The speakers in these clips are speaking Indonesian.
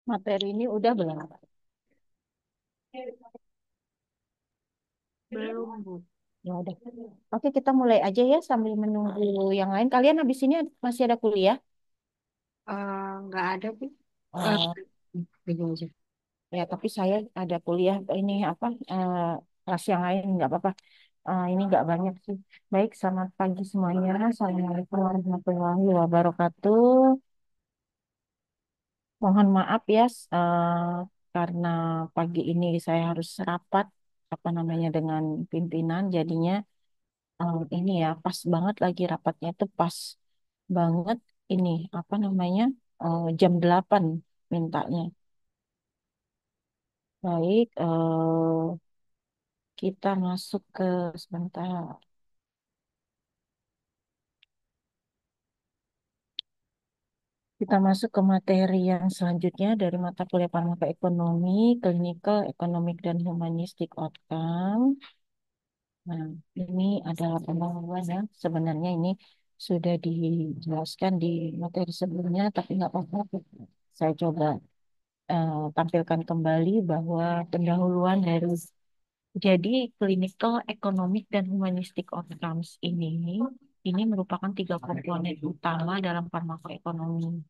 Materi ini udah belum? Belum, Bu. Ya udah. Oke, kita mulai aja ya sambil menunggu yang lain. Kalian habis ini masih ada kuliah? Nggak ada, Bu. Eh, Oh, Bingung aja. ya, tapi saya ada kuliah ini apa kelas yang lain nggak apa-apa. Ini nggak banyak sih. Baik, selamat pagi semuanya. Assalamualaikum warahmatullahi wabarakatuh. Mohon maaf ya, karena pagi ini saya harus rapat apa namanya dengan pimpinan. Jadinya ini ya pas banget lagi rapatnya itu pas banget ini apa namanya jam 8 mintanya. Baik, kita masuk ke sebentar. Kita masuk ke materi yang selanjutnya dari mata kuliah Farmakaekonomi, Clinical, Economic dan Humanistic Outcome. Nah, ini adalah pendahuluan ya. Sebenarnya ini sudah dijelaskan di materi sebelumnya, tapi nggak apa-apa. Saya coba tampilkan kembali bahwa pendahuluan dari jadi clinical, economic, dan humanistic outcomes ini merupakan tiga komponen utama dalam farmakoekonomi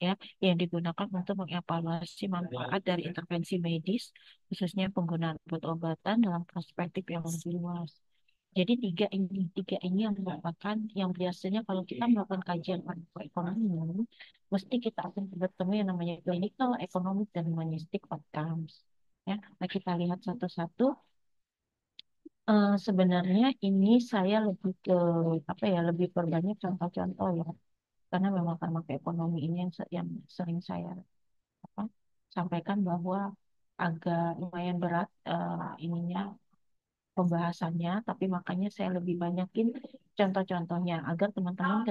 ya yang digunakan untuk mengevaluasi manfaat dari intervensi medis khususnya penggunaan obat-obatan dalam perspektif yang lebih luas. Jadi tiga ini yang merupakan yang biasanya kalau kita melakukan kajian makroekonomi, mesti kita akan bertemu yang namanya clinical, economic, dan humanistic outcomes. Ya, nah kita lihat satu-satu. Sebenarnya ini saya lebih ke apa ya, lebih perbanyak contoh-contoh ya, karena memang farmakoekonomi ini yang sering saya apa, sampaikan bahwa agak lumayan berat ininya pembahasannya, tapi makanya saya lebih banyakin contoh-contohnya agar teman-teman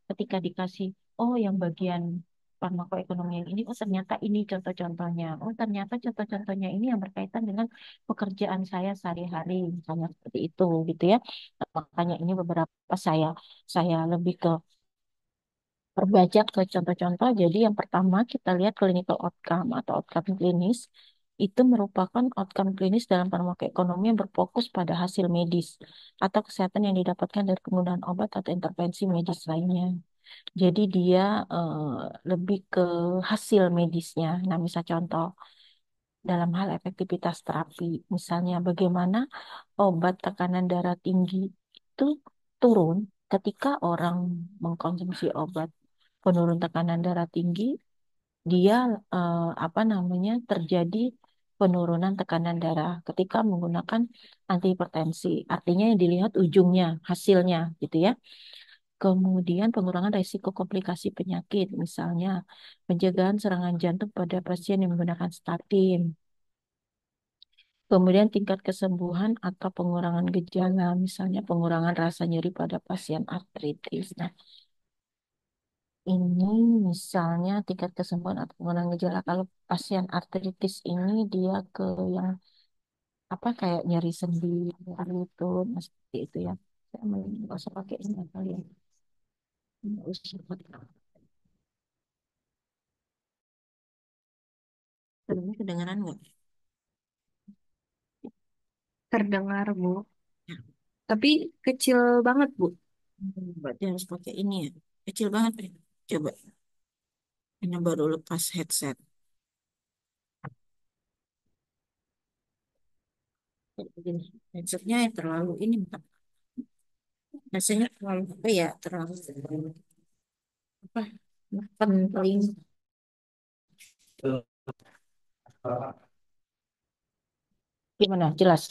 ketika dikasih, oh yang bagian farmakoekonomi yang ini, oh ternyata ini contoh-contohnya, oh ternyata contoh-contohnya ini yang berkaitan dengan pekerjaan saya sehari-hari, misalnya seperti itu gitu ya. Nah, makanya ini beberapa saya lebih ke berbajak ke contoh-contoh. Jadi yang pertama kita lihat clinical outcome atau outcome klinis. Itu merupakan outcome klinis dalam farmakoekonomi yang berfokus pada hasil medis atau kesehatan yang didapatkan dari penggunaan obat atau intervensi medis lainnya. Jadi dia lebih ke hasil medisnya. Nah, misal contoh dalam hal efektivitas terapi, misalnya bagaimana obat tekanan darah tinggi itu turun ketika orang mengkonsumsi obat penurun tekanan darah tinggi, dia apa namanya terjadi penurunan tekanan darah ketika menggunakan antihipertensi. Artinya yang dilihat ujungnya, hasilnya gitu ya. Kemudian pengurangan risiko komplikasi penyakit, misalnya pencegahan serangan jantung pada pasien yang menggunakan statin. Kemudian tingkat kesembuhan atau pengurangan gejala, misalnya pengurangan rasa nyeri pada pasien artritis. Nah, ini misalnya tingkat kesembuhan atau pengurangan gejala kalau pasien artritis ini dia ke yang apa kayak nyeri sendi itu, nah, seperti itu ya. Saya mending nggak usah pakai ini kali ya. Nggak usah pakai. Sebelumnya kedengaran nggak? Terdengar, Bu. Ya, Tapi kecil banget, Bu. berarti harus pakai ini ya. Kecil banget ya. Coba, ini baru lepas headset. Begini, headsetnya yang terlalu ini, Mbak. Rasanya terlalu apa ya? Terlalu apa? Penting. Gimana? Jelas?